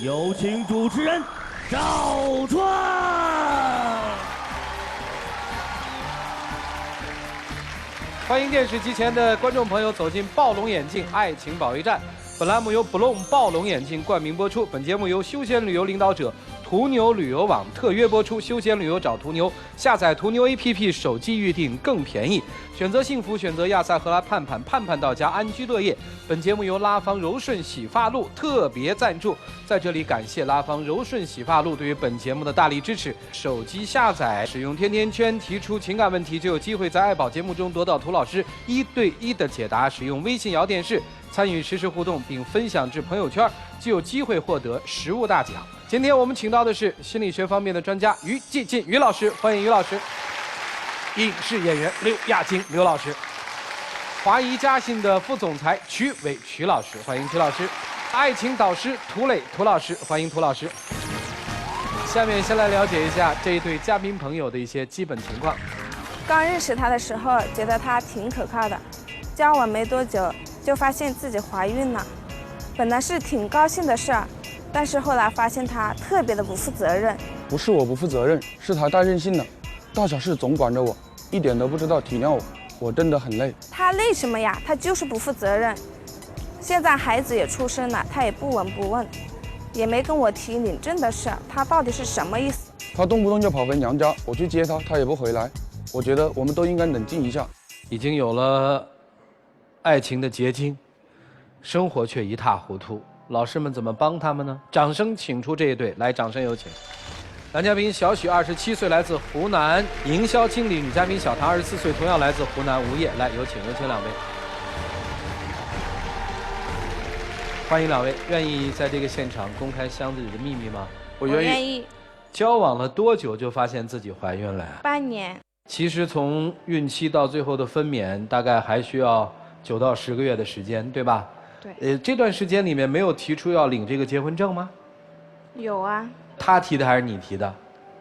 有请主持人赵川。欢迎电视机前的观众朋友走进暴龙眼镜爱情保卫战。本栏目由 Bloom 暴龙眼镜冠名播出。本节目由休闲旅游领导者途牛旅游网特约播出。休闲旅游找途牛，下载途牛 APP， 手机预订更便宜。选择幸福，选择亚塞和拉盼盼，盼盼到家，安居乐业。本节目由拉芳柔顺洗发露特别赞助，在这里感谢拉芳柔顺洗发露对于本节目的大力支持。手机下载，使用甜甜圈提出情感问题，就有机会在爱宝节目中得到涂老师1对1的解答。使用微信摇电视参与实时互动并分享至朋友圈，就有机会获得实物大奖。今天我们请到的是心理学方面的专家于继进于老师，欢迎于老师。影视演员刘亚金刘老师，华谊嘉信的副总裁曲伟曲老师，欢迎曲老师。爱情导师涂磊涂老师，欢迎涂老师。下面先来了解一下这一对嘉宾朋友的一些基本情况。刚认识他的时候，觉得他挺可靠的，交往没多久就发现自己怀孕了，本来是挺高兴的事儿，但是后来发现他特别的不负责任。不是我不负责任，是他太任性了，大小事总管着我，一点都不知道体谅我，我真的很累。他累什么呀？他就是不负责任。现在孩子也出生了，他也不闻不问，也没跟我提领证的事，他到底是什么意思？他动不动就跑回娘家，我去接他，他也不回来。我觉得我们都应该冷静一下。已经有了爱情的结晶，生活却一塌糊涂，老师们怎么帮他们呢？掌声请出这一对，来，掌声有请。男嘉宾小许27岁，来自湖南，营销经理；女嘉宾小唐24岁，同样来自湖南，无业。来，有请两位。欢迎两位，愿意在这个现场公开箱子里的秘密吗？我愿意。交往了多久就发现自己怀孕了呀？半年。其实从孕期到最后的分娩，大概还需要9到10个月的时间，对吧？对。这段时间里面没有提出要领这个结婚证吗？有啊。他提的还是你提的？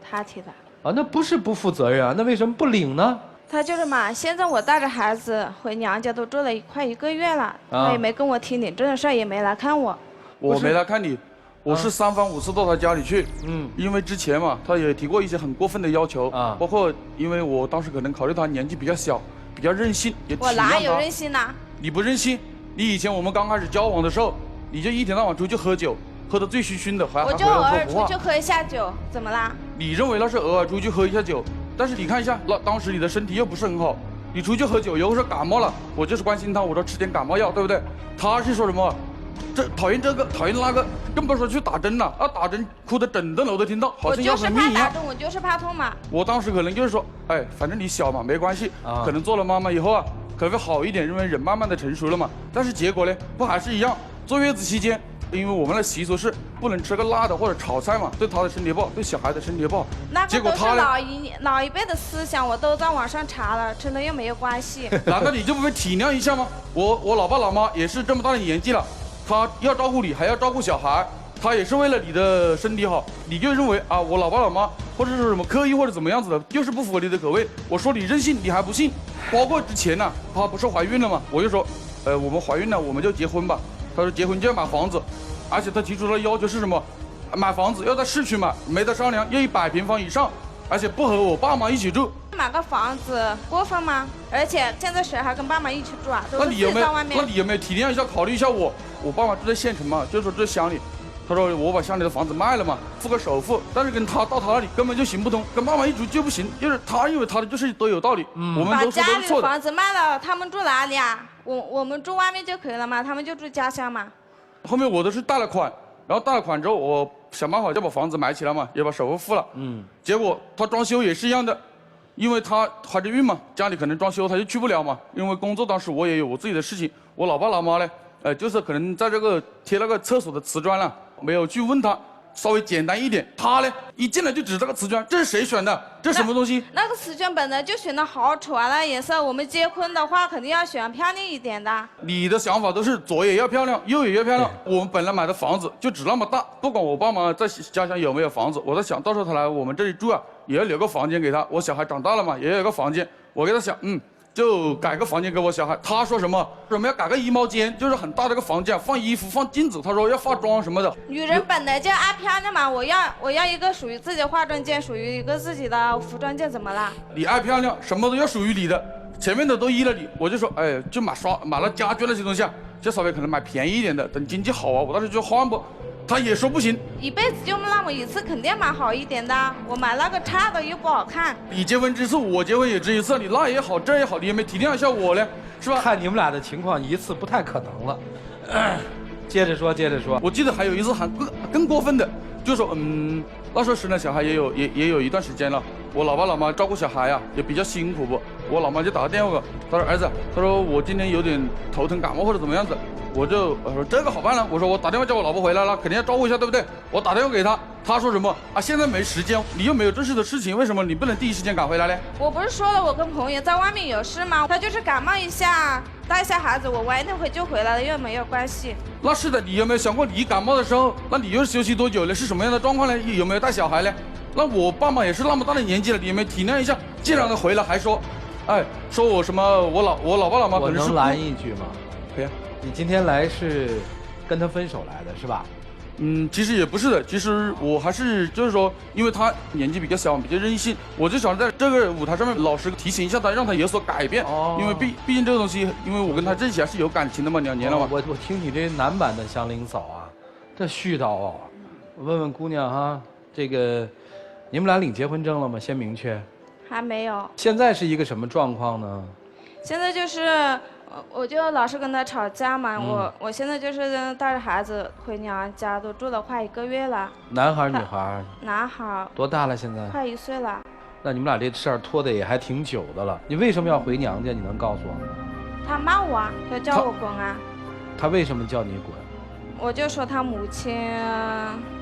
他提的。啊，那不是不负责任啊，那为什么不领呢？他就是嘛，现在我带着孩子回娘家都住了快1个月了，他也没跟我提领证的事，也没来看我。我没来看你，我是3番5次到他家里去。因为之前嘛，他也提过一些很过分的要求啊，包括因为我当时可能考虑他年纪比较小，比较任性，也体谅他。我哪有任性呢？你不任性，你以前我们刚开始交往的时候，你就一天到晚出去喝酒，喝得醉醺醺的，我就偶尔出去喝一下酒，怎么啦？你认为那是偶尔出去喝一下酒，但是你看一下，当时你的身体又不是很好，你出去喝酒，有时候感冒了，我就是关心他，我说吃点感冒药，对不对？他是说什么？这讨厌这个，讨厌那个，更不说去打针了。啊，打针哭得整栋楼都听到，好像要生命一样。我就是怕打针，我就是怕痛嘛。我当时可能就是说，哎，反正你小嘛，没关系，可能做了妈妈以后啊，可能会好一点，因为人慢慢的成熟了嘛。但是结果呢，不还是一样？坐月子期间，因为我们的习俗是不能吃个辣的或者炒菜嘛，对他的身体不好，对小孩的身体不好。那个都是老一辈的思想，我都在网上查了，吃了又没有关系。难道你就不会体谅一下吗？我老爸老妈也是这么大的年纪了。他要照顾你，还要照顾小孩，他也是为了你的身体好，你就认为啊，我老爸老妈或者是什么刻意或者怎么样子的，就是不符合你的口味。我说你任性，你还不信。包括之前呢，她不是怀孕了吗？我就说，我们怀孕了，我们就结婚吧。他说结婚就要买房子，而且他提出的要求是什么？买房子要在市区买，没得商量，要100平方以上，而且不和我爸妈一起住。买个房子过分吗？而且现在谁还跟爸妈一起住啊？都是自己在外面。那你有没有体谅一下，考虑一下我？我爸妈住在县城嘛，就说住在乡里。他说我把乡里的房子卖了嘛，付个首付，但是跟他到他那里根本就行不通，跟爸妈一住就不行，就是他认为他的就是都有道理，我们都说都是错的。把家里的房子卖了，他们住哪里啊？我们住外面就可以了嘛，他们就住家乡嘛。后面我都是贷了款，然后贷了款之后，我想办法就把房子买起来嘛，也把首付付了。结果他装修也是一样的。因为她怀着孕嘛，家里可能装修她就去不了嘛。因为工作当时我也有我自己的事情，我老爸老妈呢，就是可能在这个贴那个厕所的瓷砖了，没有去问她，稍微简单一点。她呢一进来就指这个瓷砖，这是谁选的？这什么东西？那个瓷砖本来就选的好丑啊，那颜色。我们结婚的话肯定要选漂亮一点的。你的想法都是左也要漂亮，右也要漂亮。我们本来买的房子就只那么大，不管我爸妈在家乡有没有房子，我在想到时候他来我们这里住啊。也要留个房间给他，我小孩长大了嘛，也有个房间。我给他想，就改个房间给我小孩。他说什么要改个衣帽间，就是很大的个房间，放衣服放镜子。他说要化妆什么的。女人本来就爱漂亮嘛，我要一个属于自己的化妆间，属于一个自己的服装间，怎么了？你爱漂亮，什么都要属于你的，前面的都依了你。我就说，哎，就买了家具那些东西啊，就稍微可能买便宜一点的，等经济好啊，我到时候就换不。他也说不行，一辈子就那么一次，肯定买好一点的。我买那个差的又不好看。你结婚之次，我结婚也只一次，你那也好，这也好，你也没体谅一下我呢，是吧？看你们俩的情况，一次不太可能了。接着说。我记得还有一次还更过分的，就说那时候生了小孩也有一段时间了，我老爸老妈照顾小孩呀也比较辛苦不，我老妈就打个电话给我，她说儿子，她说我今天有点头疼感冒或者怎么样子，我说这个好办了，我说我打电话叫我老婆回来了，肯定要照顾一下，对不对？我打电话给她，她说什么啊？现在没时间，你又没有正式的事情，为什么你不能第一时间赶回来呢？我不是说了，我跟朋友在外面有事吗？他就是感冒一下，带一下孩子，我晚一点回就回来了，又没有关系。那是的，你有没有想过，你感冒的时候，那你又休息多久呢？是什么样的状况呢？有没有带小孩呢？那我爸妈也是那么大的年纪了，你有没有体谅一下？既然他回来还说，哎，说我什么我老爸老妈可能是。我能拦一句吗？可以啊。你今天来是跟他分手来的是吧？其实也不是的，其实我还是就是说，因为他年纪比较小，比较任性，我就想在这个舞台上面老实提醒一下他，让他有所改变。哦。因为毕竟这个东西，因为我跟他在一起还是有感情的嘛，2年了嘛。我听你这男版的祥林嫂啊，这絮叨哦。我问问姑娘哈，这个你们俩领结婚证了吗？先明确。还没有。现在是一个什么状况呢？现在就是。我就老是跟他吵架嘛，我现在就是带着孩子回娘家，都住了快1个月了。男孩女孩？男孩。多大了现在？快1岁了。那你们俩这事儿拖得也还挺久的了。你为什么要回娘家？你能告诉我吗？他骂我啊，他叫我滚啊。他为什么叫你滚？我就说他母亲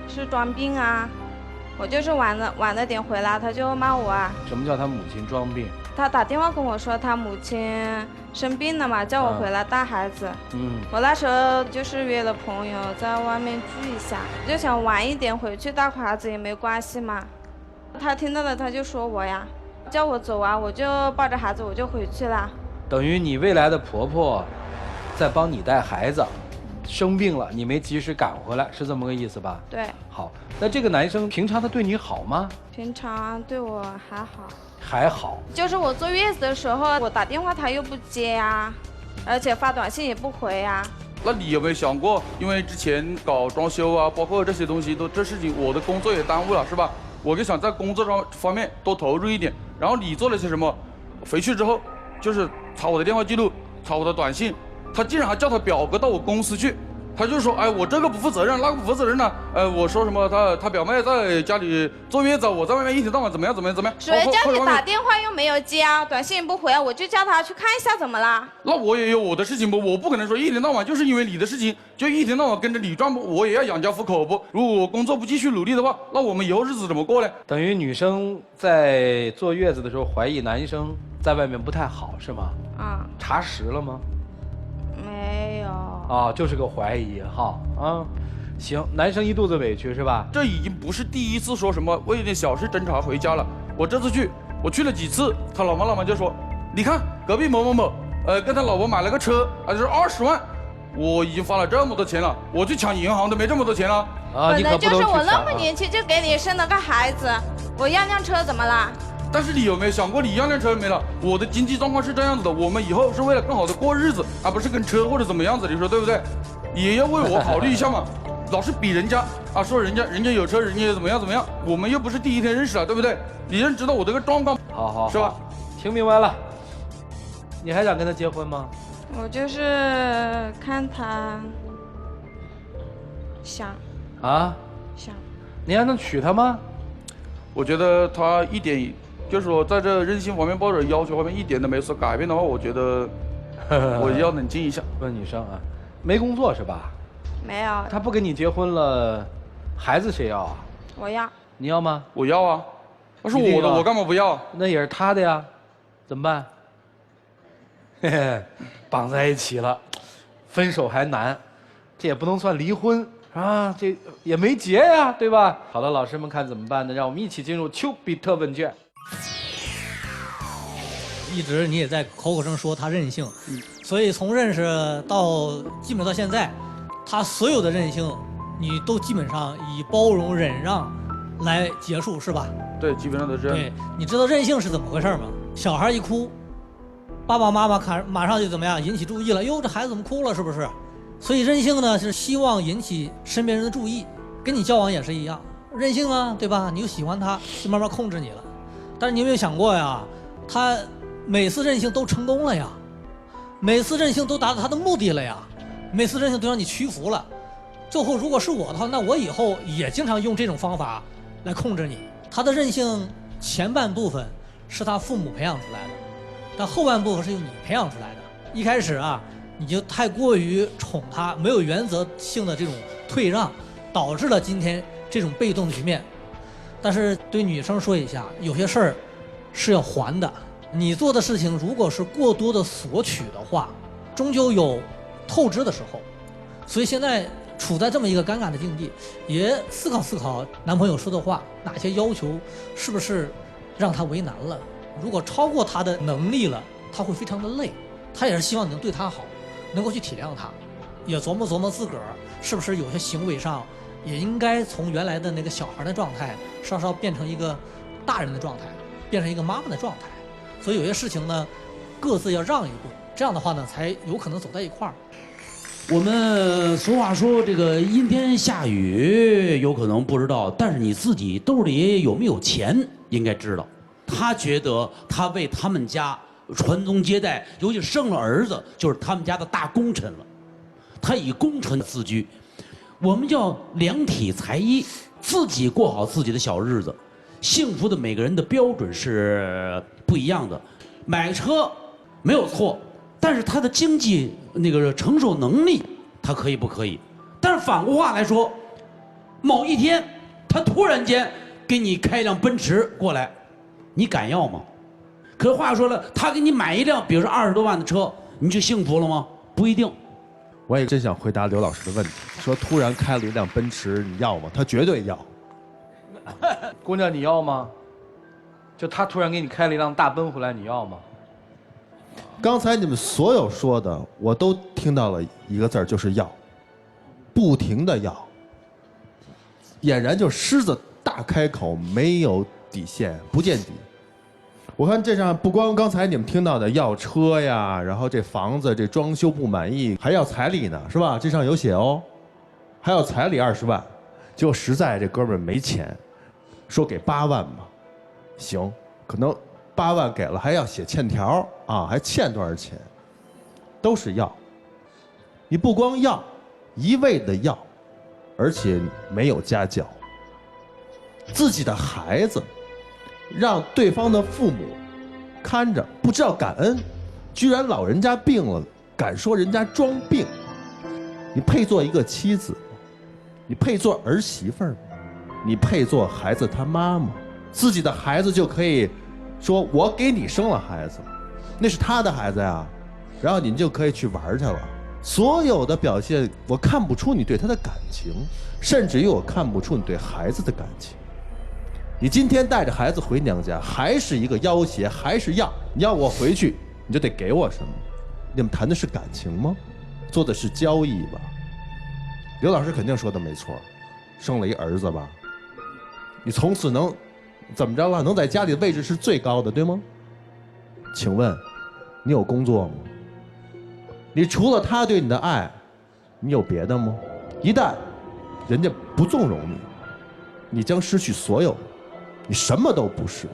是装病啊，我就是晚了点回来，他就骂我啊。什么叫他母亲装病？他打电话跟我说他母亲生病了嘛，叫我回来带孩子。我那时候就是约了朋友在外面聚一下，就想晚一点回去带孩子也没关系嘛。他听到了他就说我呀，叫我走啊，我就抱着孩子我就回去了。等于你未来的婆婆在帮你带孩子，生病了你没及时赶回来，是这么个意思吧？对。好，那这个男生平常他对你好吗？平常对我还好。还好，就是我坐月子的时候，我打电话他又不接呀，而且发短信也不回呀。那你有没有想过，因为之前搞装修啊，包括这些东西这事情，我的工作也耽误了，是吧？我就想在工作方面多投入一点。然后你做了些什么？回去之后就是查我的电话记录，查我的短信，他竟然还叫他表哥到我公司去。他就说，哎，我这个不负责任，那个不负责任呢。我说什么？他表妹在家里坐月子，我在外面一天到晚怎么样？谁叫你打电话又没有接啊，短信也不回啊，我就叫他去看一下，怎么了？那我也有我的事情不？我不可能说一天到晚就是因为你的事情就一天到晚跟着你转不？我也要养家糊口不？如果我工作不继续努力的话，那我们以后日子怎么过呢？等于女生在坐月子的时候怀疑男生在外面不太好，是吗？查实了吗？没有。就是个怀疑哈行，男生一肚子委屈是吧？这已经不是第一次说什么为一点小事争吵回家了。我这次我去了几次，他老妈就说，你看隔壁某某某，跟他老婆买了个车，就是20万，我已经花了这么多钱了，我去抢银行都没这么多钱了。本来就是我那么年轻就给你生了个孩子，我要辆车怎么了？但是你有没有想过，你要辆车没了，我的经济状况是这样子的，我们以后是为了更好的过日子，而不是跟车或者怎么样子，你说对不对？你也要为我考虑一下嘛，老是比人家说人家有车，人家怎么样，我们又不是第一天认识了，对不对？你认知道我这个状况，好，是吧？听明白了，你还想跟他结婚吗？我就是看他想想，你还能娶她吗？我觉得他一点。就是说，在这任性方面或者要求方面一点都没有所改变的话，我觉得我要冷静一下。问女生啊，没工作是吧？没有。他不跟你结婚了，孩子谁要啊？我要。你要吗？我要啊，那是我的，我干嘛不要？那也是他的呀，怎么办？嘿嘿，绑在一起了，分手还难，这也不能算离婚。这也没结呀，对吧？好了，老师们看怎么办呢？让我们一起进入丘比特问卷。一直你也在口口声说他任性，所以从认识到基本到现在，他所有的任性，你都基本上以包容忍让来结束，是吧？对，基本上都是这样。对，你知道任性是怎么回事吗？小孩一哭，爸爸妈妈看马上就怎么样引起注意了，哟，这孩子怎么哭了，是不是？所以任性呢是希望引起身边人的注意，跟你交往也是一样，任性啊，对吧？你又喜欢他，就慢慢控制你了。但是你有没有想过呀？他每次任性都成功了呀，每次任性都达到他的目的了呀，每次任性都让你屈服了。最后如果是我的话，那我以后也经常用这种方法来控制你。他的任性前半部分是他父母培养出来的，但后半部分是由你培养出来的。一开始啊，你就太过于宠他，没有原则性的这种退让，导致了今天这种被动局面。但是对女生说一下，有些事儿是要还的。你做的事情如果是过多的索取的话，终究有透支的时候。所以现在处在这么一个尴尬的境地，也思考思考男朋友说的话，哪些要求是不是让他为难了？如果超过他的能力了，他会非常的累。他也是希望你能对他好，能够去体谅他，也琢磨琢磨自个儿是不是有些行为上也应该从原来的那个小孩的状态稍稍变成一个大人的状态，变成一个妈妈的状态。所以有些事情呢，各自要让一步，这样的话呢，才有可能走在一块儿。我们俗话说这个阴天下雨有可能不知道，但是你自己兜里有没有钱应该知道。他觉得他为他们家传宗接代，尤其生了儿子，就是他们家的大功臣了。他以功臣自居。我们叫量体裁衣，自己过好自己的小日子。幸福的每个人的标准是不一样的。买车没有错，但是他的经济那个承受能力，他可以不可以？但是反过话来说，某一天他突然间给你开一辆奔驰过来，你敢要吗？可是话说了，他给你买一辆，比如说20多万的车，你就幸福了吗？不一定。我也真想回答刘老师的问题，说突然开了一辆奔驰，你要吗？他绝对要。姑娘，你要吗？就他突然给你开了一辆大奔回来，你要吗？刚才你们所有说的，我都听到了一个字儿，就是要，不停的要，俨然就狮子大开口，没有底线，不见底。我看这上不光刚才你们听到的要车呀，然后这房子这装修不满意，还要彩礼呢，是吧？这上有写哦，还要彩礼20万，结果实在这哥们儿没钱，说给8万吧，行，可能8万给了，还要写欠条啊，还欠多少钱，都是要。你不光要，一味的要，而且没有家教，自己的孩子。让对方的父母看着不知道感恩，居然老人家病了敢说人家装病，你配做一个妻子吗？你配做儿媳妇儿吗？你配做孩子他妈吗？自己的孩子就可以说我给你生了孩子，那是他的孩子呀，然后你就可以去玩去了。所有的表现我看不出你对他的感情，甚至于我看不出你对孩子的感情。你今天带着孩子回娘家，还是一个要挟，还是要你要我回去，你就得给我什么？你们谈的是感情吗？做的是交易吧？刘老师肯定说的没错，生了一儿子吧，你从此能怎么着了？能在家里的位置是最高的，对吗？请问你有工作吗？你除了他对你的爱，你有别的吗？一旦人家不纵容你，你将失去所有。你什么都不是，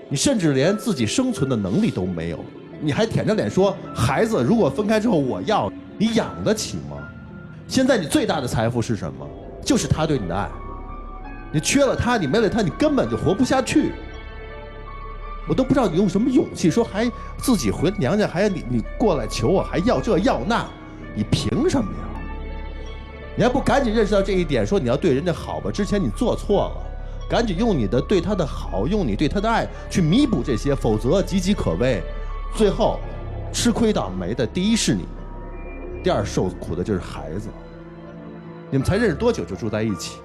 你甚至连自己生存的能力都没有，你还舔着脸说孩子如果分开之后我要，你养得起吗？现在你最大的财富是什么？就是他对你的爱。你缺了他，你没了他，你根本就活不下去。我都不知道你用什么勇气说还自己回娘家，还你过来求我，还要这要那，你凭什么呀？你还不赶紧认识到这一点，说你要对人家好吧？之前你做错了。赶紧用你的对他的好，用你对他的爱去弥补这些，否则岌岌可危。最后，吃亏倒霉的第一是你，第二受苦的就是孩子。你们才认识多久就住在一起，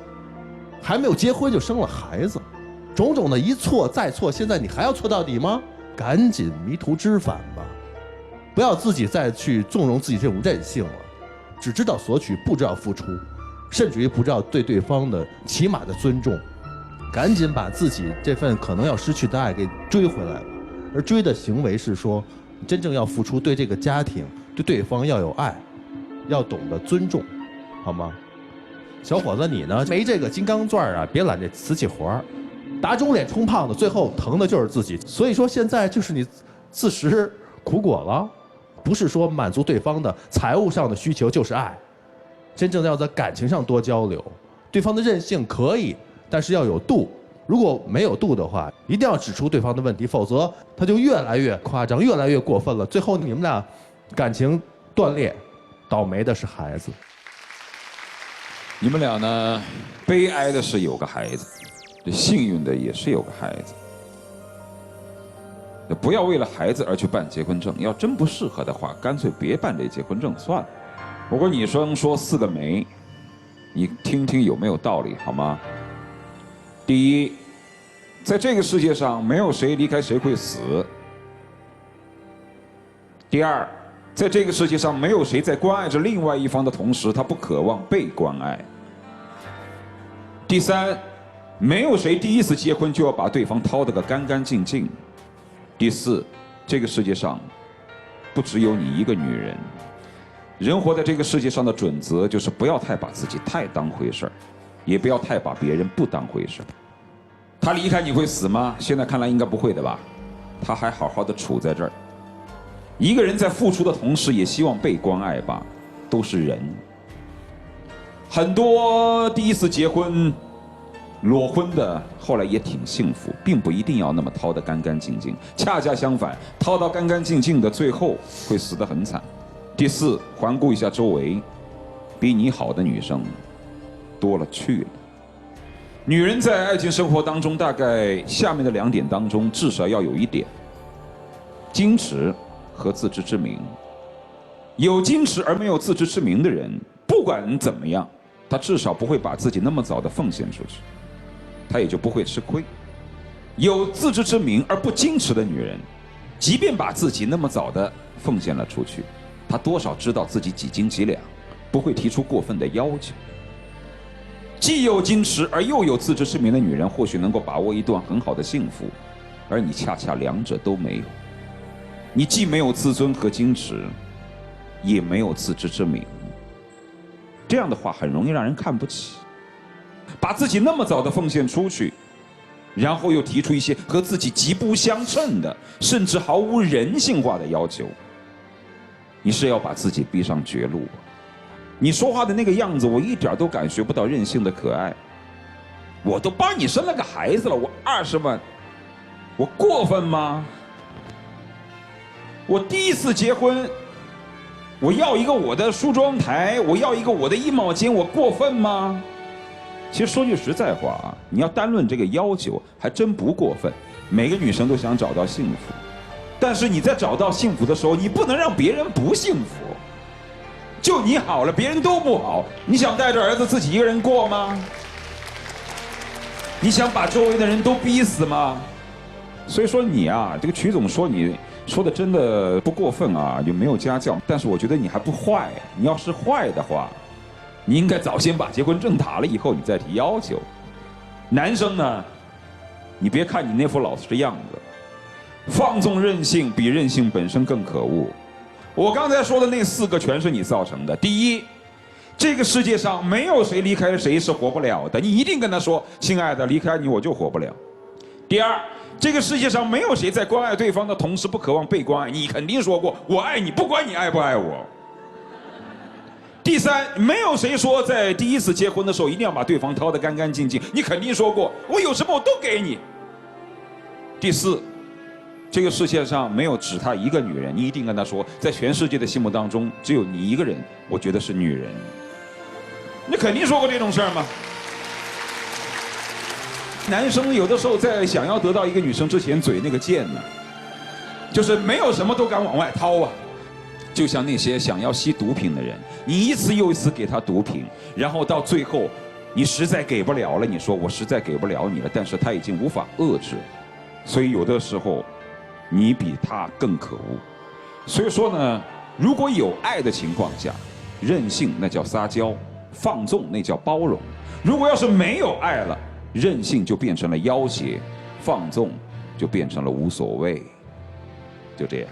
还没有结婚就生了孩子，种种的一错再错，现在你还要错到底吗？赶紧迷途知返吧，不要自己再去纵容自己这种任性了，只知道索取，不知道付出，甚至于不知道对对方的起码的尊重。赶紧把自己这份可能要失去的爱给追回来吧。而追的行为是说，真正要付出，对这个家庭、对对方要有爱，要懂得尊重，好吗？小伙子，你呢？没这个金刚钻啊，别揽这瓷器活儿，打肿脸充胖子，最后疼的就是自己。所以说，现在就是你自食苦果了，不是说满足对方的财务上的需求就是爱，真正的要在感情上多交流。对方的任性可以，但是要有度。如果没有度的话，一定要指出对方的问题，否则他就越来越夸张，越来越过分了。最后你们俩感情断裂，倒霉的是孩子。你们俩呢，悲哀的是有个孩子，幸运的也是有个孩子。不要为了孩子而去办结婚证，要真不适合的话，干脆别办这结婚证算了。我跟女生说4个没，你听听有没有道理好吗？第一，在这个世界上没有谁离开谁会死。第二，在这个世界上没有谁在关爱着另外一方的同时，他不渴望被关爱。第三，没有谁第一次结婚就要把对方掏得个干干净净。第四，这个世界上不只有你一个女人。人活在这个世界上的准则就是不要太把自己太当回事儿，也不要太把别人不当回事儿。他离开你会死吗？现在看来应该不会的吧，他还好好的处在这儿。一个人在付出的同时也希望被关爱吧，都是人。很多第一次结婚裸婚的后来也挺幸福，并不一定要那么掏得干干净净，恰恰相反，掏到干干净净的最后会死得很惨。第四，环顾一下周围，比你好的女生多了去了。女人在爱情生活当中，大概下面的2点当中，至少要有1点：矜持和自知之明。有矜持而没有自知之明的人，不管怎么样，他至少不会把自己那么早的奉献出去，他也就不会吃亏。有自知之明而不矜持的女人，即便把自己那么早的奉献了出去，她多少知道自己几斤几两，不会提出过分的要求。既有矜持而又有自知之明的女人，或许能够把握一段很好的幸福，而你恰恰2者都没有。你既没有自尊和矜持，也没有自知之明，这样的话很容易让人看不起。把自己那么早的奉献出去，然后又提出一些和自己极不相称的，甚至毫无人性化的要求，你是要把自己逼上绝路。你说话的那个样子，我一点都感觉不到任性的可爱。我都帮你生了个孩子了，我20万，我过分吗？我第一次结婚，我要一个我的梳妆台，我要一个我的衣帽间，我过分吗？其实说句实在话啊，你要单论这个要求，还真不过分。每个女生都想找到幸福，但是你在找到幸福的时候，你不能让别人不幸福。就你好了，别人都不好，你想带着儿子自己一个人过吗？你想把周围的人都逼死吗？所以说你啊，这个曲总说你说的真的不过分啊，就没有家教，但是我觉得你还不坏。你要是坏的话，你应该早先把结婚证打了以后，你再提要求。男生呢，你别看你那副老实样子，放纵任性比任性本身更可恶。我刚才说的那4个全是你造成的。第一，这个世界上没有谁离开谁是活不了的，你一定跟他说，亲爱的，离开你我就活不了。第二，这个世界上没有谁在关爱对方的同时不渴望被关爱，你肯定说过，我爱你，不管你爱不爱我。第三，没有谁说在第一次结婚的时候一定要把对方掏得干干净净，你肯定说过，我有什么我都给你。第四，这个世界上没有只她一个女人，你一定跟她说，在全世界的心目当中，只有你一个人，我觉得是女人。你肯定说过这种事儿吗？男生有的时候在想要得到一个女生之前，嘴那个贱呢，就是没有什么都敢往外掏啊。就像那些想要吸毒品的人，你一次又一次给他毒品，然后到最后，你实在给不了了，你说我实在给不了你了，但是他已经无法遏制，所以有的时候，你比他更可恶。所以说呢，如果有爱的情况下，任性那叫撒娇，放纵那叫包容。如果要是没有爱了，任性就变成了要挟，放纵就变成了无所谓。就这样。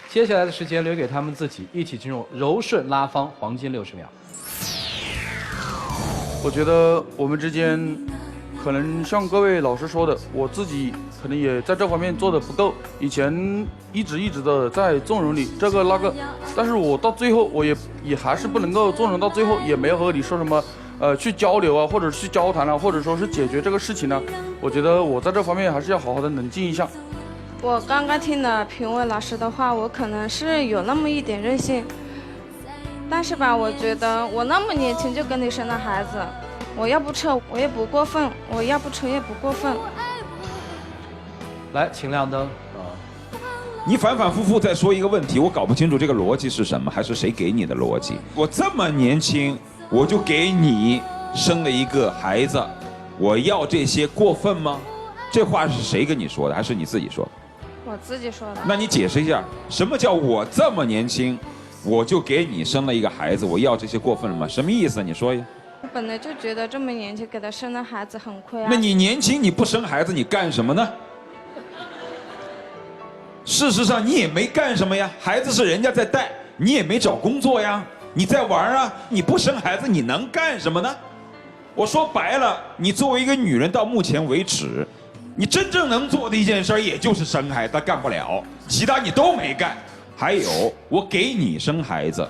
接下来的时间留给他们自己，一起进入柔顺拉芳黄金60秒。我觉得我们之间，可能像各位老师说的，我自己可能也在这方面做的不够。以前一直的在纵容你这个那个，但是我到最后我也还是不能够纵容到最后，也没有和你说什么去交流啊，或者去交谈啊，或者说是解决这个事情呢。我觉得我在这方面还是要好好的冷静一下。我刚刚听了评委老师的话，我可能是有那么一点任性，但是吧，我觉得我那么年轻就跟你生了孩子，我要不撤我也不过分，我要不撤也不过分。来，请亮灯。你反反复复在说一个问题，我搞不清楚这个逻辑是什么，还是谁给你的逻辑？我这么年轻，我就给你生了一个孩子，我要这些过分吗？这话是谁跟你说的，还是你自己说的？我自己说的。那你解释一下，什么叫我这么年轻，我就给你生了一个孩子，我要这些过分了吗？什么意思？你说一下。我本来就觉得这么年轻给他生了孩子很亏啊。那你年轻你不生孩子，你干什么呢？事实上你也没干什么呀，孩子是人家在带，你也没找工作呀，你在玩啊，你不生孩子你能干什么呢？我说白了，你作为一个女人到目前为止，你真正能做的一件事也就是生孩子，干不了，其他你都没干。还有，我给你生孩子，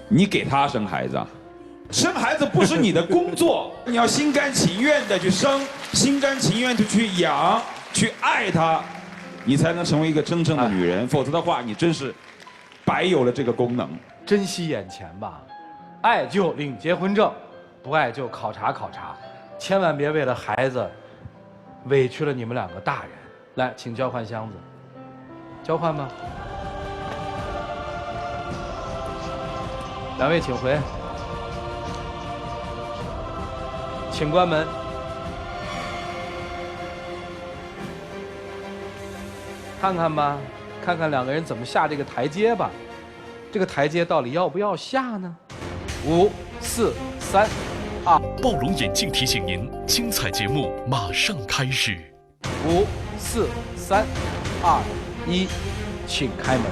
你给他生孩子啊？生孩子不是你的工作，你要心甘情愿的去生，心甘情愿的去养，去爱他，你才能成为一个真正的女人。否则的话，你真是白有了这个功能。珍惜眼前吧，爱就领结婚证，不爱就考察考察，千万别为了孩子委屈了你们两个大人。来，请交换箱子，交换吧。两位请回，请关门。看看吧，看看两个人怎么下这个台阶吧。这个台阶到底要不要下呢？5、4、3、2。暴龙眼镜提醒您，精彩节目马上开始。5、4、3、2、1，请开门。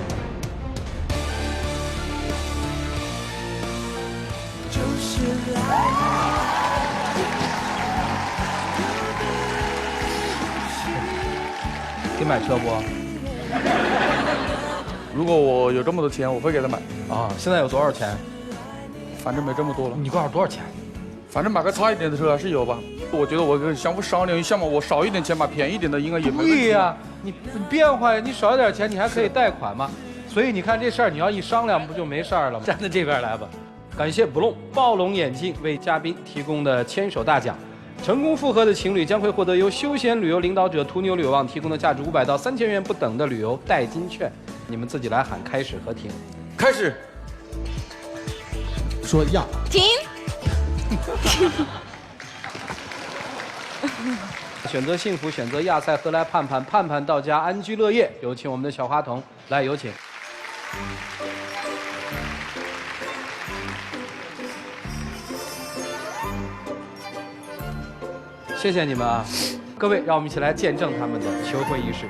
给买车不？如果我有这么多钱，我会给他买。啊，现在有多少钱？反正没这么多了。你告诉我多少钱？反正买个差一点的车还是有吧。我觉得我跟相互商量一下嘛，我少一点钱买便宜一点的应该也没问题。对呀，你变化呀，你少一点钱，你还可以贷款嘛。所以你看这事儿，你要一商量，不就没事儿了吗？站在这边来吧。感谢不龙暴龙眼镜为嘉宾提供的牵手大奖。成功复合的情侣将会获得由休闲旅游领导者途牛旅游网提供的价值500到3000元不等的旅游代金券。你们自己来喊开始和停。开始。说要停。选择幸福，选择亚赛，何来盼盼？盼盼到家，安居乐业。有请我们的小花童来，有请。谢谢你们啊，各位，让我们一起来见证他们的求婚仪式。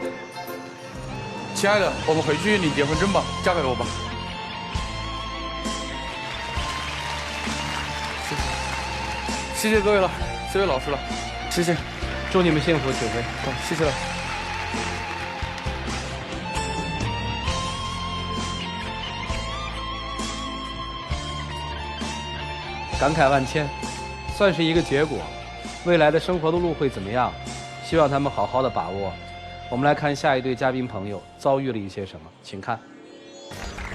亲爱的，我们回去领结婚证吧，嫁给我吧。谢谢各位了，谢谢老师了，谢谢，祝你们幸福，请回。好，谢谢了。感慨万千，算是一个结果。未来的生活的路会怎么样？希望他们好好的把握。我们来看下一对嘉宾朋友遭遇了一些什么，请看。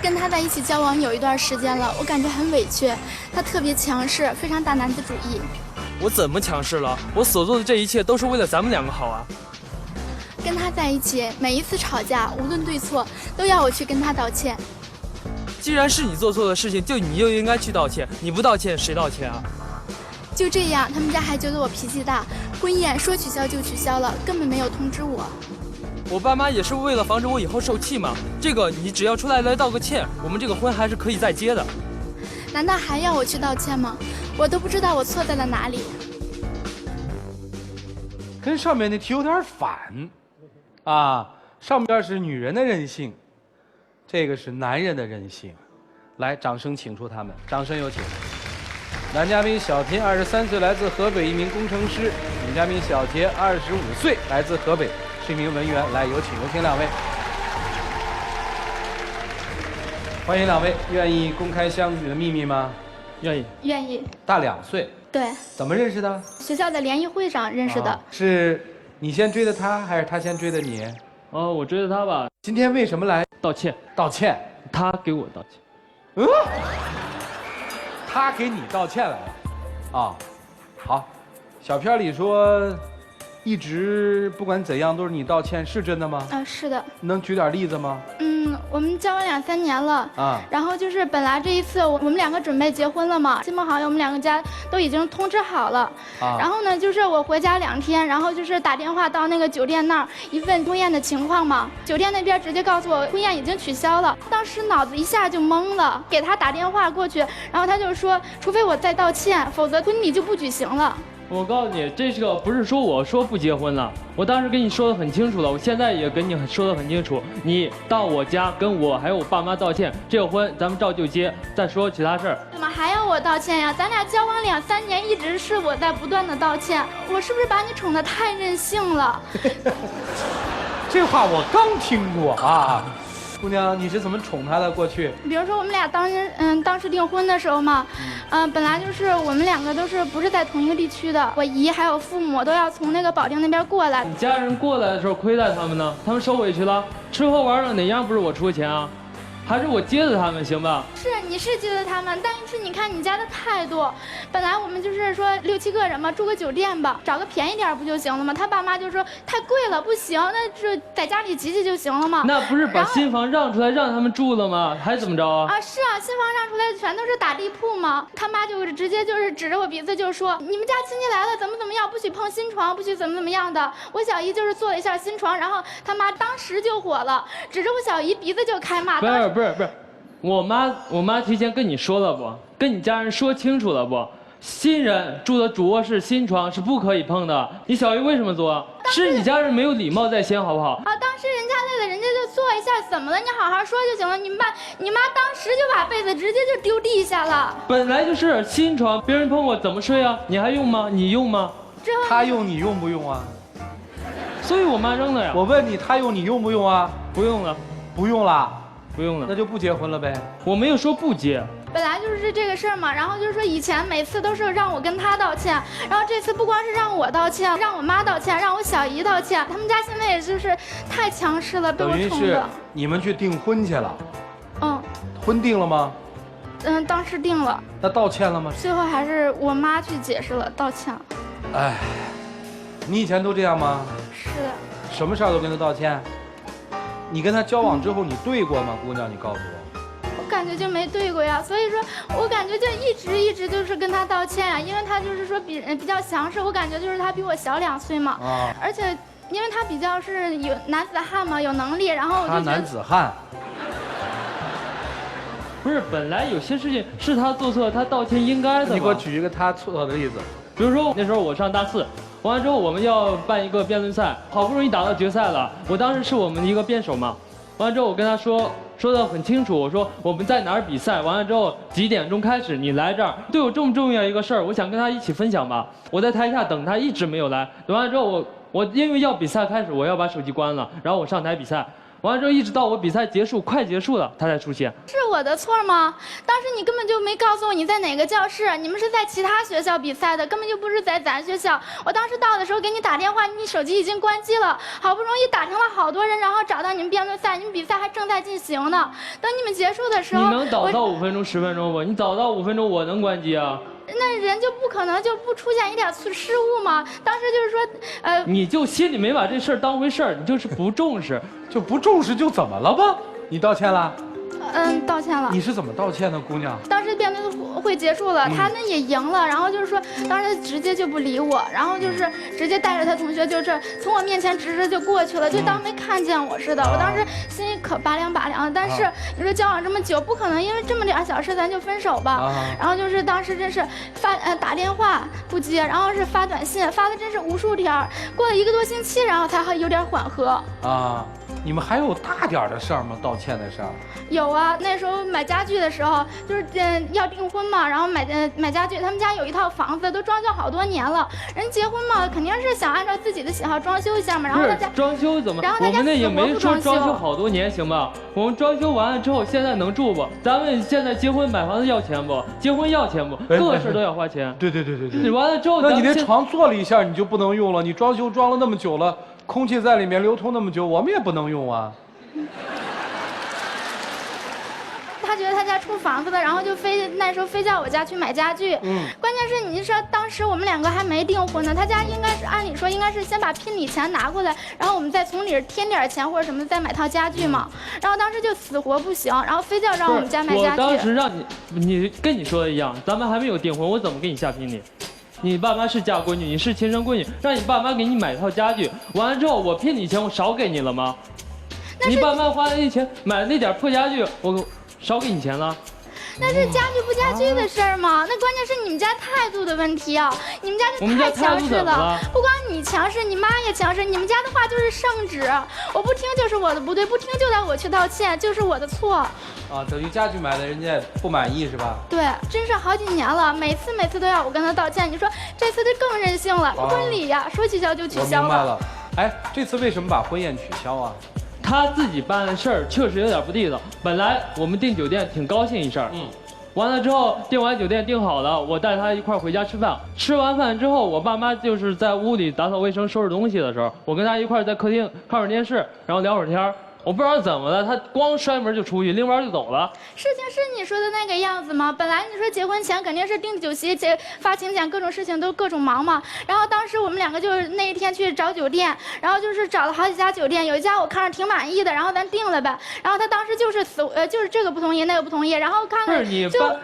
跟他在一起交往有一段时间了，我感觉很委屈。他特别强势，非常大男子主义。我怎么强势了？我所做的这一切都是为了咱们两个好啊！跟他在一起，每一次吵架，无论对错，都要我去跟他道歉。既然是你做错的事情，你就应该去道歉。你不道歉，谁道歉啊？就这样，他们家还觉得我脾气大，婚宴说取消就取消了，根本没有通知我。我爸妈也是为了防止我以后受气嘛。这个你只要出来道个歉，我们这个婚还是可以再结的。难道还要我去道歉吗？我都不知道我错在了哪里。跟上面那题有点反，啊，上边是女人的任性，这个是男人的任性。来，掌声请出他们，掌声有请。男嘉宾小田，23岁，来自河北，一名工程师；女嘉宾小杰，25岁，来自河北，是一名文员。来，有请两位。欢迎两位，愿意公开相女的秘密吗？愿意。愿意。大2岁。对。怎么认识的？学校的联谊会上认识的。是你先追的他，还是他先追的你？我追的他吧。今天为什么来？道歉。道歉。他给我道歉。他给你道歉来了。啊，好。小片里说，一直不管怎样都是你道歉，是真的吗？是的。能举点例子吗？我们交往2、3年了啊，然后就是本来这一次我们2个准备结婚了嘛，亲朋好友我们2个家都已经通知好了啊。然后呢，就是我回家2天，然后就是打电话到那个酒店那儿一问婚宴的情况嘛，酒店那边直接告诉我婚宴已经取消了，当时脑子一下就懵了，给他打电话过去，然后他就说，除非我再道歉，否则婚礼就不举行了。我告诉你，这个不是说我说不结婚了，我当时跟你说的很清楚了，我现在也跟你说的很清楚，你到我家跟我还有我爸妈道歉，这个婚咱们照旧结，再说其他事儿。怎么还要我道歉呀？咱俩交往2、3年，一直是我在不断的道歉，我是不是把你宠得太任性了？这话我刚听过啊。姑娘，你是怎么宠他的过去？比如说我们俩当时订婚的时候嘛，本来就是我们2个都是不是在同一个地区的，我姨还有父母都要从那个保定那边过来。你家人过来的时候亏待他们呢，他们受委屈了，吃喝玩乐哪样不是我出钱啊？还是我接的他们行吧？是，你是接的他们，但是你看你家的态度，本来我们就是说6、7个人嘛，住个酒店吧，找个便宜点不就行了吗？他爸妈就说太贵了，不行，那就在家里挤挤就行了嘛。那不是把新房让出来让他们住了吗？还怎么着啊？是啊，新房让出来全都是打地铺嘛。他妈就直接就是指着我鼻子就说，你们家亲戚来了怎么样，不许碰新床，不许怎么样的。我小姨就是做了一下新床，然后他妈当时就火了，指着我小姨鼻子就开骂。不是，我妈提前跟你说了不？跟你家人说清楚了不？新人住的主卧室新床是不可以碰的。你小姨为什么做？是你家人没有礼貌在先，好不好？当时人家累了，人家就坐一下，怎么了？你好好说就行了。你妈当时就把被子直接就丢地下了。本来就是新床，别人碰我怎么睡啊？你还用吗？你用吗？他用你用不用啊？所以我妈扔了呀。我问你，他用你用不用啊？不用了。不用了。不用了，那就不结婚了呗。我没有说不结，本来就是这个事儿嘛。然后就是说以前每次都是让我跟他道歉，然后这次不光是让我道歉，让我妈道歉，让我小姨道歉。他们家现在也就是太强势了，被我宠的。等于是你们去订婚去了。婚定了吗？当时定了。那道歉了吗？最后还是我妈去解释了，道歉了。哎，你以前都这样吗？是的。什么事儿都跟他道歉？你跟他交往之后，你对过吗？姑娘，你告诉我。我感觉就没对过呀，所以说我感觉就一直就是跟他道歉呀，因为他就是说比较强势，我感觉就是他比我小2岁嘛，而且因为他比较是有男子汉嘛，有能力，然后我就觉得他男子汉。不是，本来有些事情是他做错，他道歉应该的。你给我举一个他错的例子。比如说那时候我上大4。完了之后，我们要办一个辩论赛，好不容易打到决赛了。我当时是我们的一个辩手嘛。完了之后，我跟他说得很清楚，我说我们在哪儿比赛，完了之后几点钟开始，你来这儿，对我这么重要一个事儿，我想跟他一起分享吧。我在台下等他，一直没有来。等完了之后，我因为要比赛开始，我要把手机关了，然后我上台比赛。完了之后，一直到我比赛结束，快结束了，他才出现。是我的错吗？当时你根本就没告诉我你在哪个教室，你们是在其他学校比赛的，根本就不是在咱学校。我当时到的时候给你打电话，你手机已经关机了，好不容易打听了好多人，然后找到你们辩论赛，你们比赛还正在进行呢。等你们结束的时候，你能早到5分钟10分钟不？你早到5分钟，我能关机啊？那人就不可能就不出现一点失误吗？当时就是说，你就心里没把这事儿当回事儿，你就是不重视，就不重视就怎么了吧？你道歉了？道歉了。你是怎么道歉的，姑娘？当时辩论会结束了，他呢也赢了，然后就是说，当时直接就不理我，然后就是直接带着他同学，就是从我面前直直就过去了，就当没看见我似的。我当时心里可拔凉拔凉的，但是你说交往这么久，不可能因为这么点小事咱就分手吧？然后就是当时真是打电话不接，然后是发短信，发的真是无数条，过了1个多星期，然后才有点缓和。啊，你们还有大点的事儿吗？道歉的事儿？有啊，那时候买家具的时候，就是要订婚嘛，然后买家具，他们家有一套房子都装修好多年了，人结婚嘛，肯定是想按照自己的喜好装修一下嘛，然后大家装修怎么？然后大家我们那也没说装修好多年，行吧？我们装修完了之后，现在能住不？咱们现在结婚买房子要钱不？结婚要钱不？各个事都要花钱。对。完了之后，那你那床坐了一下你就不能用了，你装修装了那么久了，空气在里面流通那么久，我们也不能用啊。他觉得他家出房子了，然后就那时候非叫我家去买家具。关键是你说当时我们2个还没订婚呢，他家应该是按理说应该是先把聘礼钱拿过来，然后我们再从里添点钱或者什么的再买套家具嘛。然后当时就死活不行，然后非叫让我们家买家具。我当时让你跟你说的一样，咱们还没有订婚，我怎么给你下聘礼？你爸妈是嫁闺女，你是亲生闺女，让你爸妈给你买套家具，完了之后我聘礼钱我少给你了吗？你爸妈花那钱买那点破家具，我少给你钱了。那是家具不家具的事儿吗？那关键是你们家态度的问题啊！你们家就太强势了，不光你强势，你妈也强势。你们家的话就是圣旨，我不听就是我的不对，不听就得我去道歉，就是我的错。啊，等于家具买的人家不满意是吧？对，真是好几年了，每次都要我跟他道歉。你说这次就更任性了，婚礼呀，说取消就取消了。我明白了。哎，这次为什么把婚宴取消啊？他自己办的事儿确实有点不地道。本来我们订酒店挺高兴一事儿，完了之后订完酒店订好了，我带他一块儿回家吃饭。吃完饭之后，我爸妈就是在屋里打扫卫生、收拾东西的时候，我跟他一块儿在客厅看会儿电视，然后聊会儿天儿。我不知道怎么了，他光摔门就出去，拎包就走了。事情是你说的那个样子吗？本来你说结婚前肯定是订酒席、发请柬，各种事情都各种忙嘛。然后当时我们2个就是那一天去找酒店，然后就是找了好几家酒店，有一家我看着挺满意的，然后咱订了呗。然后他当时就是就是这个不同意，那个不同意，然后看看不是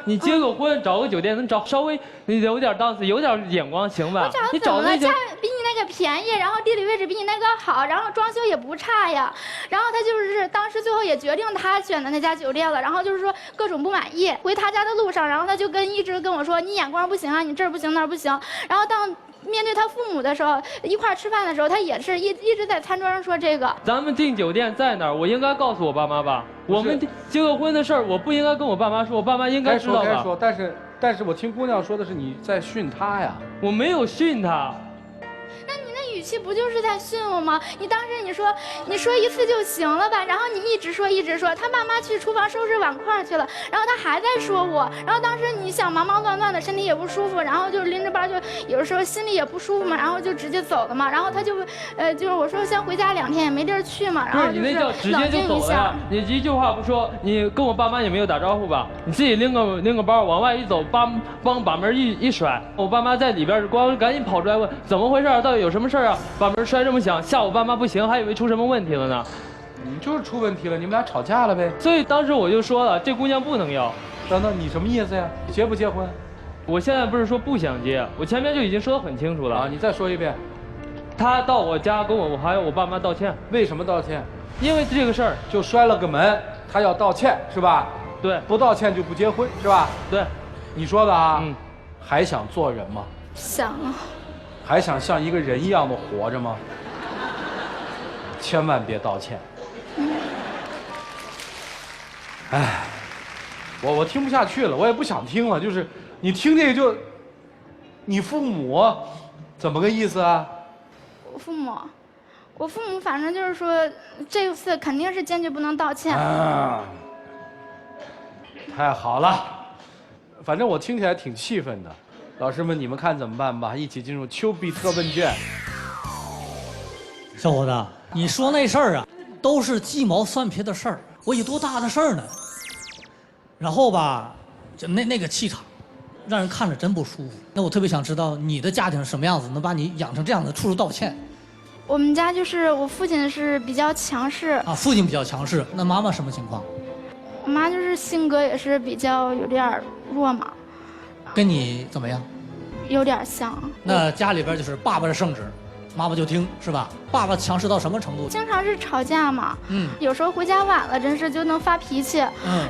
你结个婚找个酒店能找稍微有点档次、有点眼光行吧？我找怎么了？价比你那个便宜，然后地理位置比你那个好，然后装修也不差呀。然后他就是当时最后也决定他选的那家酒店了，然后就是说各种不满意。回他家的路上，然后他就一直跟我说你眼光不行啊，你这儿不行那儿不行。然后当面对他父母的时候，一块吃饭的时候，他也是一直在餐桌上说这个。咱们订酒店在哪儿？我应该告诉我爸妈吧？我们结个婚的事儿，我不应该跟我爸妈说，我爸妈应该知道吧？该说，但是我听姑娘说的是你在训他呀。我没有训他。语气不就是在训我吗？你当时你说一次就行了吧，然后你一直说，他爸妈去厨房收拾碗筷去了，然后他还在说我，然后当时你想忙忙乱乱的，身体也不舒服，然后就拎着包就有时候心里也不舒服嘛，然后就直接走了嘛，然后他就是我说先回家2天也没地儿去嘛，然后你那叫直接就走了呀？你一句话不说，你跟我爸妈也没有打招呼吧？你自己拎个包往外一走，把门一甩，我爸妈在里边光赶紧跑出来问怎么回事，到底有什么事啊？把门摔这么响，吓我爸妈不行，还以为出什么问题了呢。你就是出问题了，你们俩吵架了呗。所以当时我就说了，这姑娘不能要。等等，你什么意思呀？结不结婚？我现在不是说不想结，我前面就已经说得很清楚了啊。你再说一遍。他到我家跟我还有我爸妈道歉。为什么道歉？因为这个事儿就摔了个门，他要道歉是吧？对。不道歉就不结婚是吧？对。你说的啊。还想做人吗？想啊。还想像一个人一样的活着吗？千万别道歉。哎，我听不下去了，我也不想听了。就是你听这个就，你父母怎么个意思啊？我父母反正就是说，这次肯定是坚决不能道歉。啊，太好了，反正我听起来挺气愤的。老师们，你们看怎么办吧？一起进入丘比特问卷。小伙子，你说那事儿啊，都是鸡毛蒜皮的事儿，我有多大的事儿呢？然后吧，就那个气场，让人看着真不舒服。那我特别想知道你的家庭是什么样子，能把你养成这样的，处处道歉。我们家就是我父亲是比较强势啊，父亲比较强势，那妈妈什么情况？我妈就是性格也是比较有点弱嘛，跟你怎么样？有点像。那家里边就是爸爸是圣旨，妈妈就听，是吧？爸爸强势到什么程度？经常是吵架嘛，有时候回家晚了，真是就能发脾气，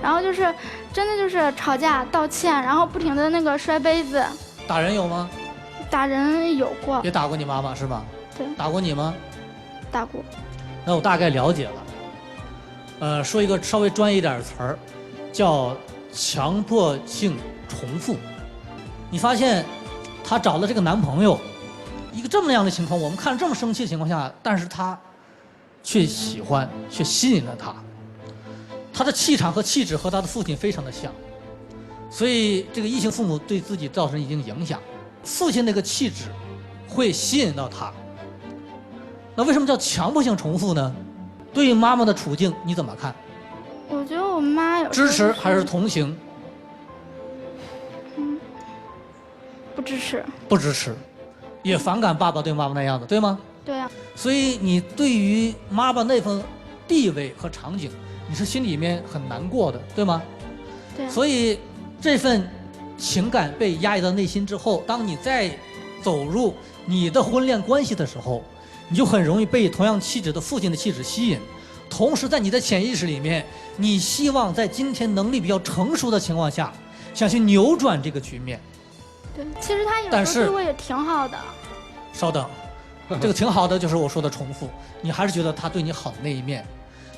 然后就是真的就是吵架道歉，然后不停的那个摔杯子。打人有吗？打人有过。也打过你妈妈是吧？对。打过你吗？打过。那我大概了解了。说一个稍微专业一点的词儿，叫强迫性重复。你发现她找了这个男朋友，一个这么样的情况，我们看这么生气的情况下，但是她却喜欢，却吸引了他。他的气场和气质和他的父亲非常的像，所以这个异性父母对自己造成一定影响。父亲那个气质会吸引到他。那为什么叫强迫性重复呢？对于妈妈的处境你怎么看？我觉得我妈有支持还是同情？不支持。不支持，也反感爸爸对妈妈那样子，对吗？对啊。所以你对于妈妈那份地位和场景，你是心里面很难过的，对吗？对。所以这份情感被压抑到内心之后，当你再走入你的婚恋关系的时候，你就很容易被同样气质的父亲的气质吸引。同时在你的潜意识里面，你希望在今天能力比较成熟的情况下，想去扭转这个局面。对，其实他有时候对我也挺好的。稍等，这个挺好的就是我说的重复，你还是觉得他对你好的那一面，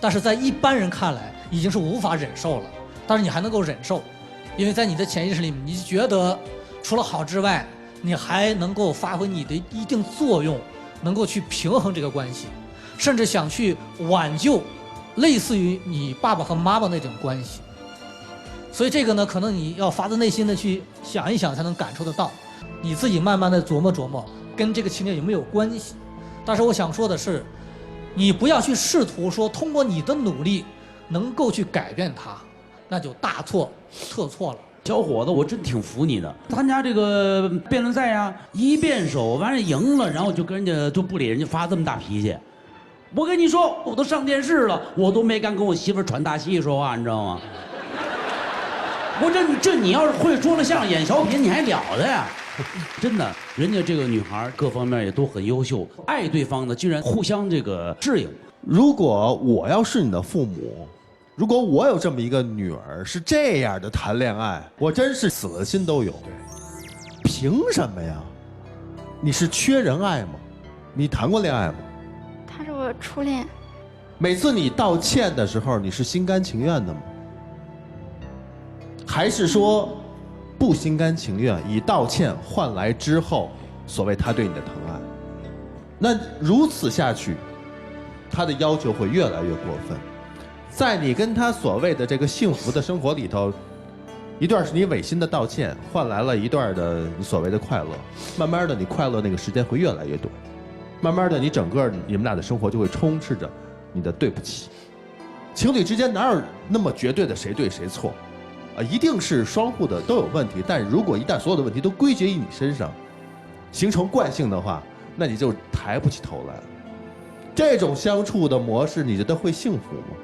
但是在一般人看来已经是无法忍受了，但是你还能够忍受，因为在你的潜意识里面，你觉得除了好之外，你还能够发挥你的一定作用，能够去平衡这个关系，甚至想去挽救类似于你爸爸和妈妈那种关系。所以这个呢，可能你要发自内心的去想一想，才能感受得到。你自己慢慢的琢磨琢磨，跟这个情节有没有关系。但是我想说的是，你不要去试图说通过你的努力能够去改变它，那就大错特错了。小伙子，我真挺服你的。参加这个辩论赛呀，一辩手完了赢了，然后就跟人家就不理人家，发这么大脾气。我跟你说，我都上电视了，我都没敢跟我媳妇喘大气说话，你知道吗？我这你要是会说了相声演小品，你还了得呀？真的，人家这个女孩各方面也都很优秀，爱对方的，居然互相这个适应。如果我要是你的父母，如果我有这么一个女儿是这样的谈恋爱，我真是死了心都有。凭什么呀？你是缺人爱吗？你谈过恋爱吗？他是我初恋。每次你道歉的时候，你是心甘情愿的吗？还是说不心甘情愿，以道歉换来之后所谓他对你的疼爱？那如此下去，他的要求会越来越过分。在你跟他所谓的这个幸福的生活里头，一段是你违心的道歉，换来了一段的你所谓的快乐。慢慢的，你快乐那个时间会越来越短，慢慢的，你整个你们俩的生活就会充斥着你的对不起。情侣之间哪有那么绝对的谁对谁错？一定是双方的都有问题，但如果一旦所有的问题都归结于你身上，形成惯性的话，那你就抬不起头来了。这种相处的模式，你觉得会幸福吗？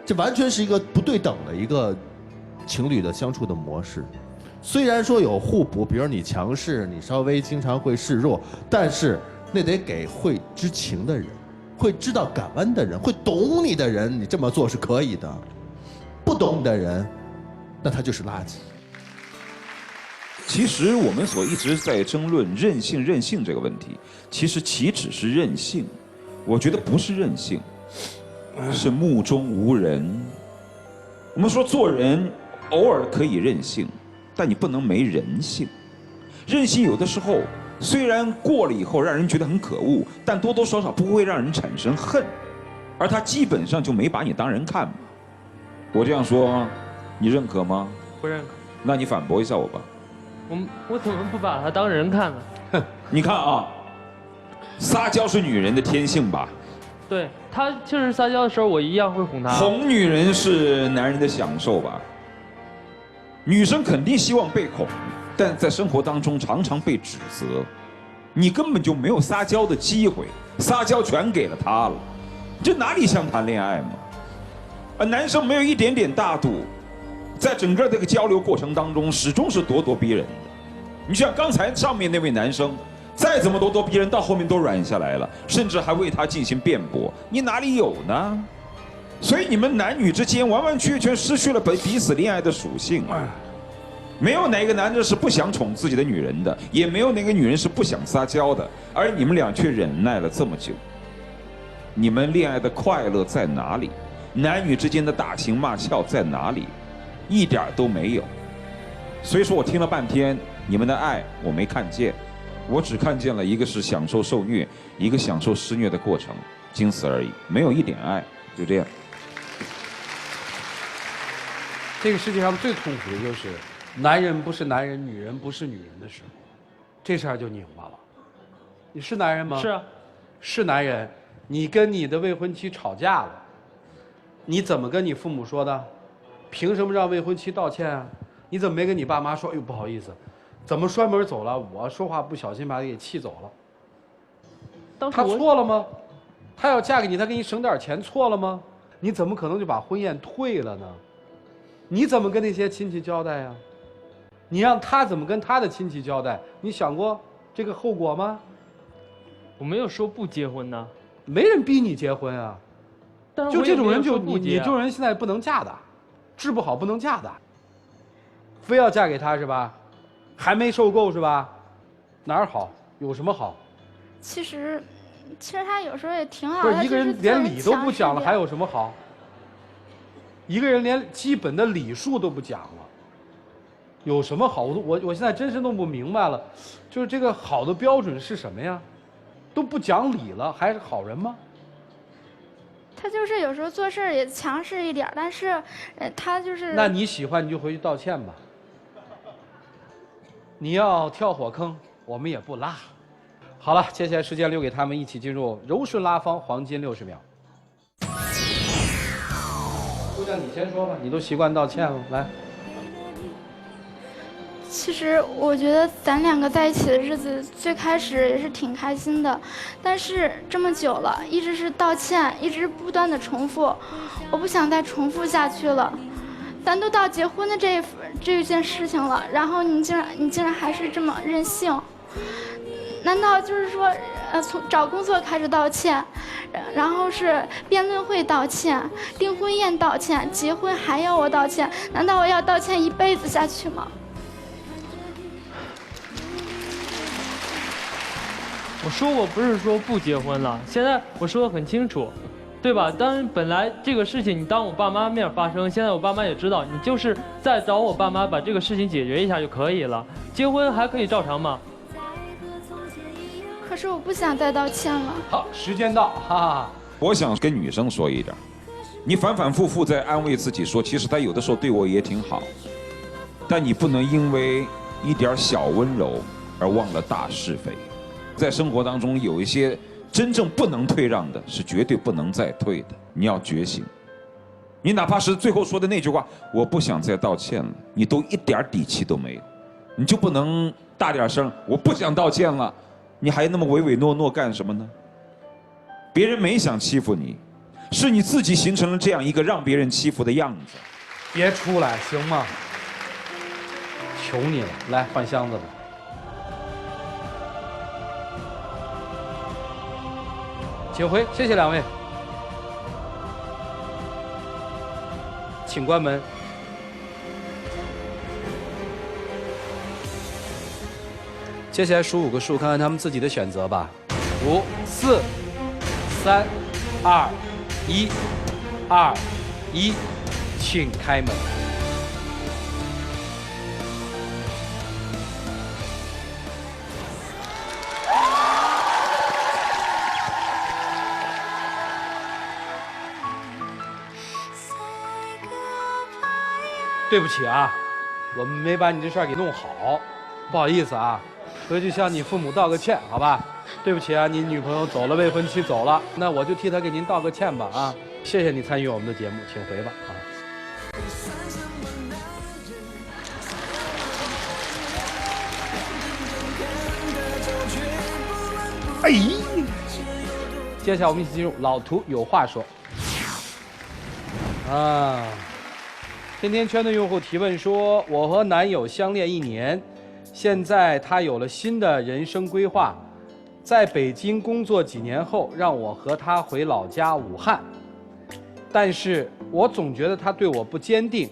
这完全是一个不对等的一个情侣的相处的模式。虽然说有互补，比如你强势，你稍微经常会示弱，但是那得给会知情的人，会知道感恩的人，会懂你的人，你这么做是可以的。不懂你的人，那他就是垃圾。其实我们所一直在争论任性这个问题，其实岂止是任性？我觉得不是任性，是目中无人。我们说做人偶尔可以任性，但你不能没人性。任性有的时候虽然过了以后让人觉得很可恶，但多多少少不会让人产生恨，而他基本上就没把你当人看嘛。我这样说，你认可吗？不认可。那你反驳一下我吧。我怎么不把他当人看呢？你看啊，撒娇是女人的天性吧？对，他就是撒娇的时候，我一样会哄他。哄女人是男人的享受吧？女生肯定希望被哄，但在生活当中常常被指责，你根本就没有撒娇的机会，撒娇全给了他了，这哪里像谈恋爱嘛？而男生没有一点点大度，在整个这个交流过程当中，始终是咄咄逼人的。你像刚才上面那位男生，再怎么咄咄逼人，到后面都软下来了，甚至还为他进行辩驳。你哪里有呢？所以你们男女之间完完全全失去了彼此恋爱的属性。没有哪个男的是不想宠自己的女人的，也没有哪个女人是不想撒娇的，而你们俩却忍耐了这么久。你们恋爱的快乐在哪里？男女之间的打情骂俏在哪里？一点都没有。所以说我听了半天，你们的爱我没看见，我只看见了一个是享受受虐，一个享受施虐的过程，仅此而已，没有一点爱，就这样。这个世界上最痛苦的就是男人不是男人，女人不是女人的时候，这事儿就拧巴了。你是男人吗？是啊，是男人。你跟你的未婚妻吵架了，你怎么跟你父母说的？凭什么让未婚妻道歉啊？你怎么没跟你爸妈说？哎呦，不好意思，怎么摔门走了？我说话不小心把他给气走了。他错了吗？他要嫁给你，他给你省点钱，错了吗？你怎么可能就把婚宴退了呢？你怎么跟那些亲戚交代呀？你让他怎么跟他的亲戚交代？你想过这个后果吗？我没有说不结婚呢，没人逼你结婚啊。但是就这种人就你这种人现在不能嫁的，治不好不能嫁的，非要嫁给他是吧？还没受够是吧？哪儿好？有什么好？其实他有时候也挺好。不是一个人连理都不讲了，还有什么好？一个人连基本的礼数都不讲了，有什么好？我现在真是弄不明白了，就是这个好的标准是什么呀？都不讲理了，还是好人吗？他就是有时候做事也强势一点，但是，他就是。那你喜欢你就回去道歉吧。你要跳火坑，我们也不拉。好了，接下来时间留给他们一起进入柔顺拉芳黄金60秒。姑娘，你先说吧，你都习惯道歉了，来。其实我觉得咱两个在一起的日子最开始也是挺开心的，但是这么久了，一直是道歉，一直不断的重复，我不想再重复下去了。咱都到结婚的这一件事情了，然后你竟然还是这么任性，难道就是说，从找工作开始道歉，然后是辩论会道歉，订婚宴道歉，结婚还要我道歉？难道我要道歉一辈子下去吗？我说我不是说不结婚了，现在我说的很清楚，对吧？当然本来这个事情你当我爸妈面发生，现在我爸妈也知道，你就是再找我爸妈把这个事情解决一下就可以了，结婚还可以照常吗？可是我不想再道歉了。好，时间到，哈哈。我想跟女生说一点，你反反复复在安慰自己说，其实他有的时候对我也挺好，但你不能因为一点小温柔而忘了大是非。在生活当中，有一些真正不能退让的，是绝对不能再退的。你要觉醒，你哪怕是最后说的那句话“我不想再道歉了”，你都一点底气都没有，你就不能大点声“我不想道歉了”，你还那么唯唯诺诺干什么呢？别人没想欺负你，是你自己形成了这样一个让别人欺负的样子。别出来行吗？求你了，来换箱子吧。请回，谢谢两位。请关门。接下来数5个数，看看他们自己的选择吧。5、4、3、2、1、2、1，请开门。对不起啊，我们没把你这事儿给弄好，不好意思啊，回去向你父母道个歉，好吧？对不起啊，你女朋友走了，未婚妻走了，那我就替她给您道个歉吧啊！谢谢你参与我们的节目，请回吧啊！哎，接下来我们一起进入老涂有话说。啊。天天圈的用户提问说：“我和男友相恋1年，现在他有了新的人生规划，在北京工作几年后，让我和他回老家武汉。但是我总觉得他对我不坚定，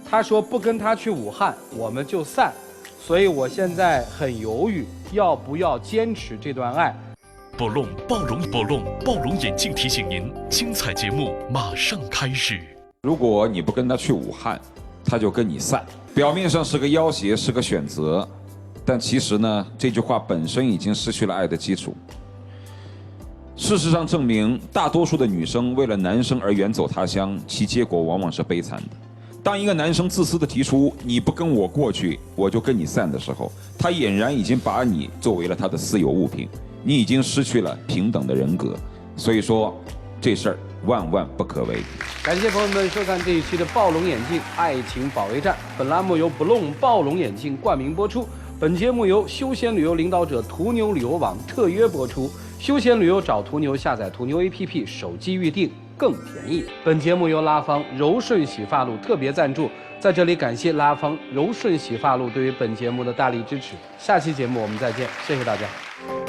他说不跟他去武汉我们就散，所以我现在很犹豫，要不要坚持这段爱。”博龙暴龙眼镜提醒您，精彩节目马上开始。如果你不跟他去武汉，他就跟你散。表面上是个要挟，是个选择，但其实呢，这句话本身已经失去了爱的基础。事实上证明，大多数的女生为了男生而远走他乡，其结果往往是悲惨的。当一个男生自私地提出“你不跟我过去，我就跟你散”的时候，他俨然已经把你作为了他的私有物品，你已经失去了平等的人格。所以说，这事儿万万不可为。感谢朋友们收看这一期的暴龙眼镜爱情保卫战，本栏目由Blom暴龙眼镜冠名播出。本节目由休闲旅游领导者途牛旅游网特约播出。休闲旅游找途牛，下载途牛 APP， 手机预订更便宜。本节目由拉芳柔顺洗发露特别赞助，在这里感谢拉芳柔顺洗发露对于本节目的大力支持。下期节目我们再见，谢谢大家。